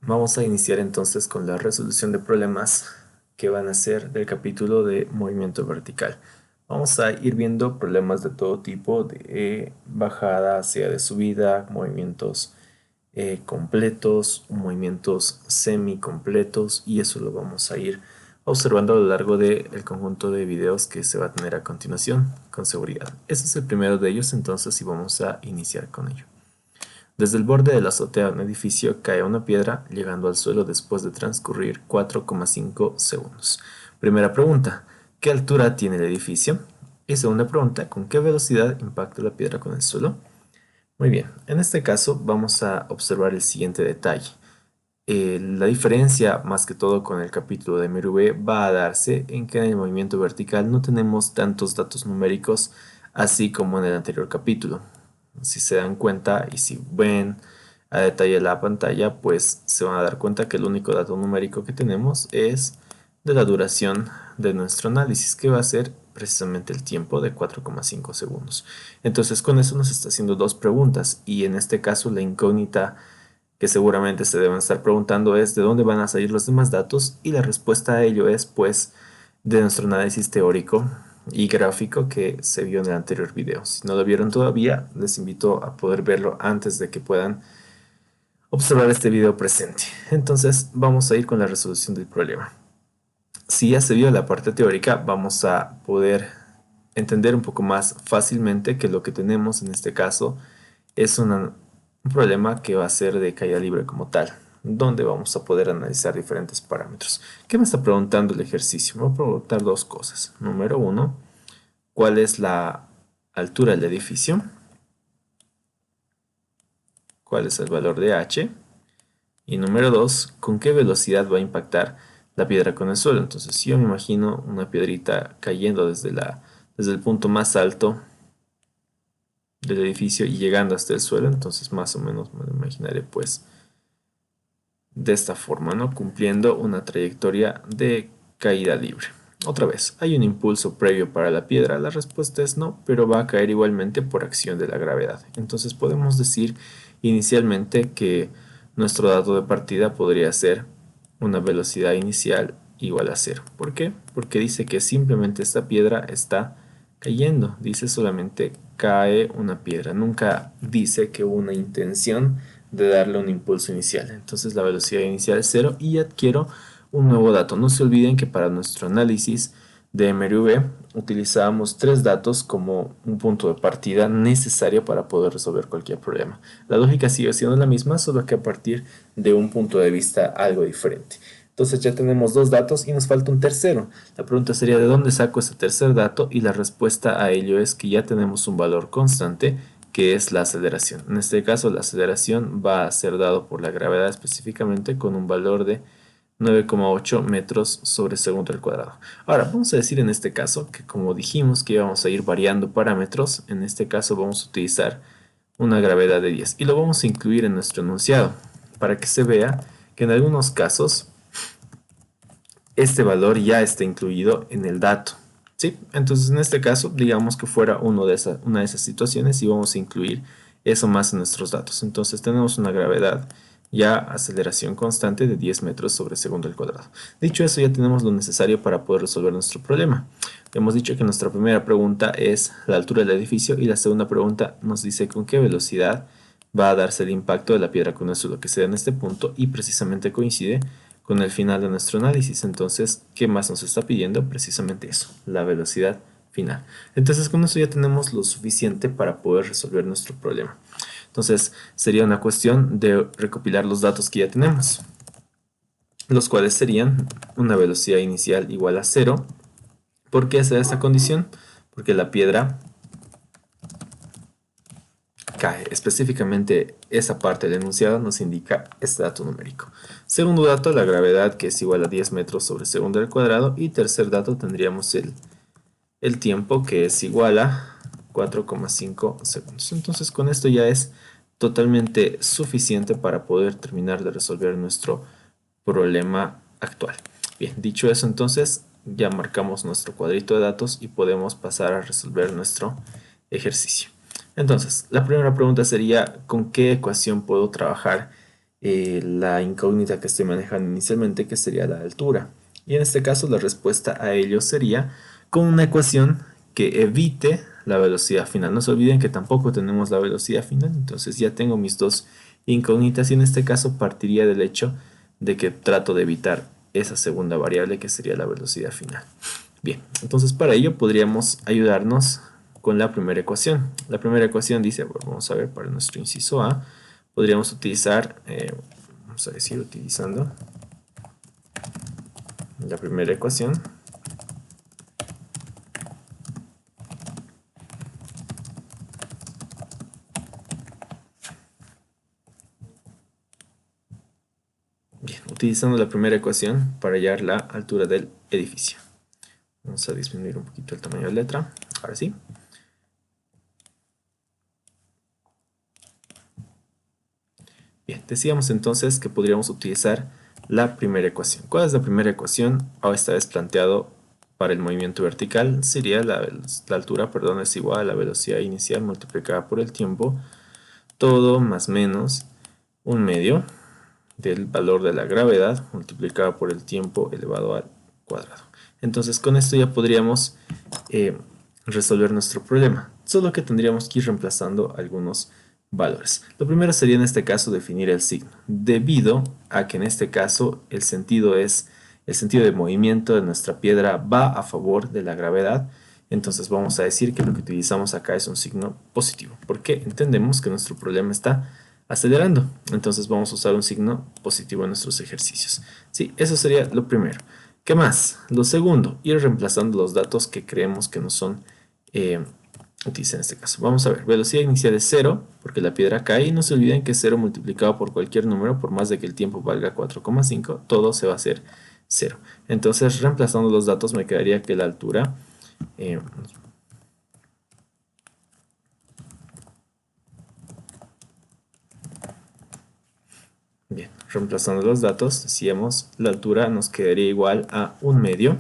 Vamos a iniciar entonces con la resolución de problemas que van a ser del capítulo de movimiento vertical. Vamos a ir viendo problemas de todo tipo, de bajada, sea de subida, movimientos completos, movimientos semi-completos, y eso lo vamos a ir observando a lo largo del conjunto de videos que se va a tener a continuación con seguridad. Este es el primero de ellos, entonces, y vamos a iniciar con ello. Desde el borde de la azotea de un edificio cae una piedra, llegando al suelo después de transcurrir 4,5 segundos. Primera pregunta, ¿qué altura tiene el edificio? Y segunda pregunta, ¿con qué velocidad impacta la piedra con el suelo? Muy bien, en este caso vamos a observar el siguiente detalle. La diferencia, más que todo con el capítulo de MRV, va a darse en que en el movimiento vertical no tenemos tantos datos numéricos así como en el anterior capítulo. Si se dan cuenta y si ven a detalle la pantalla, pues se van a dar cuenta que el único dato numérico que tenemos es de la duración de nuestro análisis, que va a ser precisamente el tiempo de 4,5 segundos. Entonces con eso nos está haciendo dos preguntas, y en este caso la incógnita que seguramente se deben estar preguntando es de dónde van a salir los demás datos, y la respuesta a ello es pues de nuestro análisis teórico y gráfico que se vio en el anterior video. Si no lo vieron todavía, les invito a poder verlo antes de que puedan observar este video presente. Entonces vamos a ir con la resolución del problema. Si ya se vio la parte teórica, vamos a poder entender un poco más fácilmente que lo que tenemos en este caso es un problema que va a ser de caída libre como tal, donde vamos a poder analizar diferentes parámetros. ¿Qué me está preguntando el ejercicio? Me va a preguntar dos cosas. Número uno, ¿cuál es la altura del edificio? ¿Cuál es el valor de h? Y número dos, ¿con qué velocidad va a impactar la piedra con el suelo? Entonces, si yo me imagino una piedrita cayendo desde el punto más alto del edificio y llegando hasta el suelo, entonces más o menos me lo imaginaré pues de esta forma, ¿no? Cumpliendo una trayectoria de caída libre. Otra vez, ¿hay un impulso previo para la piedra? La respuesta es no, pero va a caer igualmente por acción de la gravedad. Entonces podemos decir inicialmente que nuestro dato de partida podría ser una velocidad inicial igual a cero. ¿Por qué? Porque dice que simplemente esta piedra está cayendo. Dice solamente cae una piedra. Nunca dice que hubo una intención de darle un impulso inicial. Entonces la velocidad inicial es cero y adquiero un nuevo dato. No se olviden que para nuestro análisis de MRV utilizábamos tres datos como un punto de partida necesario para poder resolver cualquier problema. La lógica sigue siendo la misma, solo que a partir de un punto de vista algo diferente. Entonces ya tenemos dos datos y nos falta un tercero. La pregunta sería ¿de dónde saco ese tercer dato? Y la respuesta a ello es que ya tenemos un valor constante, que es la aceleración. En este caso la aceleración va a ser dado por la gravedad específicamente con un valor de 9,8 metros sobre segundo al cuadrado. Ahora vamos a decir en este caso que, como dijimos que íbamos a ir variando parámetros, en este caso vamos a utilizar una gravedad de 10 y lo vamos a incluir en nuestro enunciado para que se vea que en algunos casos este valor ya está incluido en el dato. ¿Sí? Entonces en este caso digamos que fuera una de esas situaciones y vamos a incluir eso más en nuestros datos. Entonces tenemos una gravedad ya aceleración constante de 10 metros sobre segundo al cuadrado. Dicho eso, ya tenemos lo necesario para poder resolver nuestro problema. Hemos dicho que nuestra primera pregunta es la altura del edificio y la segunda pregunta nos dice con qué velocidad va a darse el impacto de la piedra con el suelo que se da en este punto, y precisamente coincide con el final de nuestro análisis. Entonces, ¿qué más nos está pidiendo? Precisamente eso, la velocidad final. Entonces con eso ya tenemos lo suficiente para poder resolver nuestro problema. Entonces sería una cuestión de recopilar los datos que ya tenemos, los cuales serían una velocidad inicial igual a cero. ¿Por qué se da esta condición? Porque la piedra cae. Específicamente esa parte del enunciado nos indica este dato numérico. Segundo dato, la gravedad, que es igual a 10 metros sobre segundo al cuadrado. Y tercer dato tendríamos el tiempo, que es igual a 4,5 segundos. Entonces con esto ya es totalmente suficiente para poder terminar de resolver nuestro problema actual. Bien, dicho eso, entonces ya marcamos nuestro cuadrito de datos y podemos pasar a resolver nuestro ejercicio. Entonces, la primera pregunta sería ¿con qué ecuación puedo trabajar la incógnita que estoy manejando inicialmente, que sería la altura. Y en este caso la respuesta a ello sería con una ecuación que evite la velocidad final. No se olviden que tampoco tenemos la velocidad final, entonces ya tengo mis dos incógnitas y en este caso partiría del hecho de que trato de evitar esa segunda variable que sería la velocidad final. Bien, entonces para ello podríamos ayudarnos con la primera ecuación. La primera ecuación dice, bueno, vamos a ver, para nuestro inciso A, podríamos utilizar, vamos a decir, utilizando la primera ecuación. Bien, utilizando la primera ecuación para hallar la altura del edificio. Vamos a disminuir un poquito el tamaño de la letra. Ahora sí. Bien, decíamos entonces que podríamos utilizar la primera ecuación. ¿Cuál es la primera ecuación? Esta vez planteado para el movimiento vertical. Sería la altura, perdón, es igual a la velocidad inicial multiplicada por el tiempo. Todo más menos un medio del valor de la gravedad multiplicado por el tiempo elevado al cuadrado. Entonces con esto ya podríamos resolver nuestro problema, solo que tendríamos que ir reemplazando algunos valores. Lo primero sería en este caso definir el signo, debido a que en este caso el sentido de movimiento de nuestra piedra va a favor de la gravedad. Entonces vamos a decir que lo que utilizamos acá es un signo positivo, porque entendemos que nuestro problema está acelerando. Entonces vamos a usar un signo positivo en nuestros ejercicios. Sí, eso sería lo primero. ¿Qué más? Lo segundo, ir reemplazando los datos que creemos que no son útiles en este caso. Vamos a ver, velocidad inicial es 0, porque la piedra cae, y no se olviden que 0 multiplicado por cualquier número, por más de que el tiempo valga 4,5, todo se va a hacer 0. Entonces, reemplazando los datos, me quedaría que la altura bien, reemplazando los datos, decíamos, la altura nos quedaría igual a un medio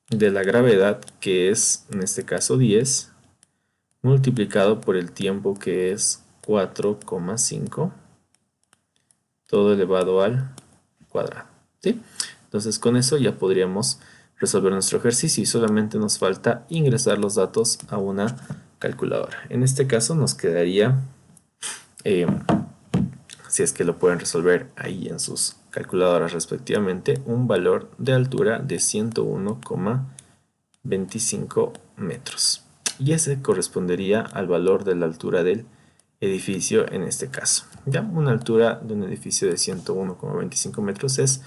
de la gravedad, que es en este caso 10, multiplicado por el tiempo, que es 4,5, todo elevado al cuadrado. ¿Sí? Entonces con eso ya podríamos resolver nuestro ejercicio y solamente nos falta ingresar los datos a una calculadora. En este caso nos quedaría, si es que lo pueden resolver ahí en sus calculadoras respectivamente, un valor de altura de 101,25 metros. Y ese correspondería al valor de la altura del edificio en este caso. Ya una altura de un edificio de 101,25 metros es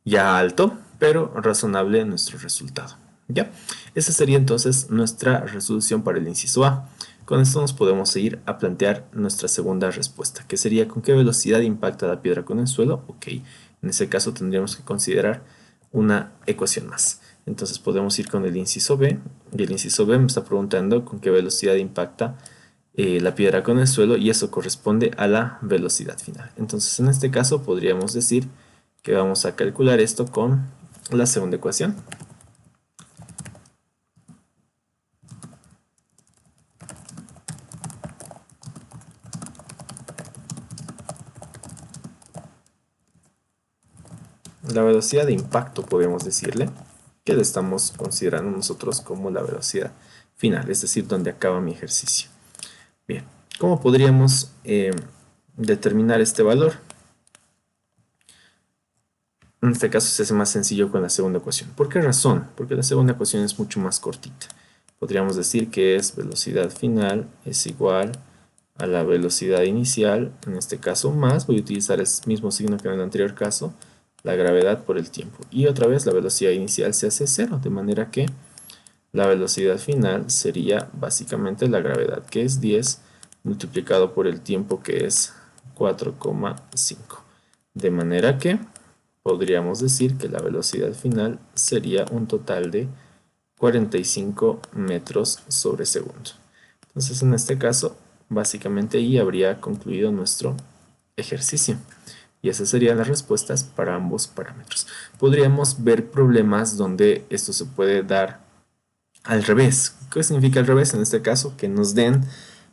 ya alto, pero razonable en nuestro resultado. ¿Ya? Esa sería entonces nuestra resolución para el inciso A. Con esto nos podemos ir a plantear nuestra segunda respuesta, que sería ¿con qué velocidad impacta la piedra con el suelo? Ok, en ese caso tendríamos que considerar una ecuación más. Entonces podemos ir con el inciso B, y el inciso B me está preguntando con qué velocidad impacta la piedra con el suelo, y eso corresponde a la velocidad final. Entonces en este caso podríamos decir que vamos a calcular esto con la segunda ecuación. La velocidad de impacto, podemos decirle, que le estamos considerando nosotros como la velocidad final, es decir, donde acaba mi ejercicio. Bien, ¿cómo podríamos determinar este valor? En este caso se hace más sencillo con la segunda ecuación. ¿Por qué razón? Porque la segunda ecuación es mucho más cortita. Podríamos decir que es velocidad final es igual a la velocidad inicial, en este caso más, voy a utilizar el mismo signo que en el anterior caso, la gravedad por el tiempo. Y otra vez la velocidad inicial se hace 0, de manera que la velocidad final sería básicamente la gravedad, que es 10, multiplicado por el tiempo, que es 4,5. De manera que podríamos decir que la velocidad final sería un total de 45 metros sobre segundo. Entonces en este caso, básicamente ahí habría concluido nuestro ejercicio. Y esas serían las respuestas para ambos parámetros. Podríamos ver problemas donde esto se puede dar al revés. ¿Qué significa al revés? En este caso, que nos den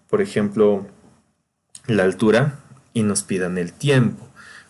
por ejemplo, la altura y nos pidan el tiempo,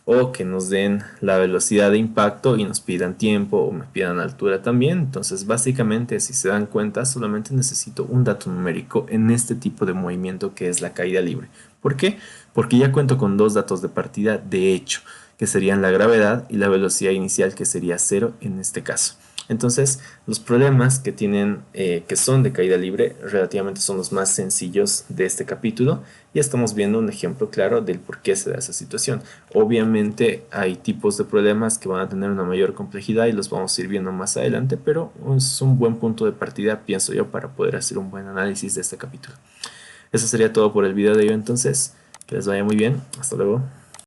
o que nos den la velocidad de impacto y nos pidan tiempo o me pidan altura también. Entonces, básicamente, si se dan cuenta, solamente necesito un dato numérico en este tipo de movimiento que es la caída libre. ¿Por qué? Porque ya cuento con dos datos de partida de hecho, que serían la gravedad y la velocidad inicial, que sería cero en este caso. Entonces, los problemas que tienen, que son de caída libre, relativamente son los más sencillos de este capítulo. Ya estamos viendo un ejemplo claro del por qué se da esa situación. Obviamente hay tipos de problemas que van a tener una mayor complejidad y los vamos a ir viendo más adelante, pero es un buen punto de partida, pienso yo, para poder hacer un buen análisis de este capítulo. Eso sería todo por el video de hoy entonces. Que les vaya muy bien. Hasta luego.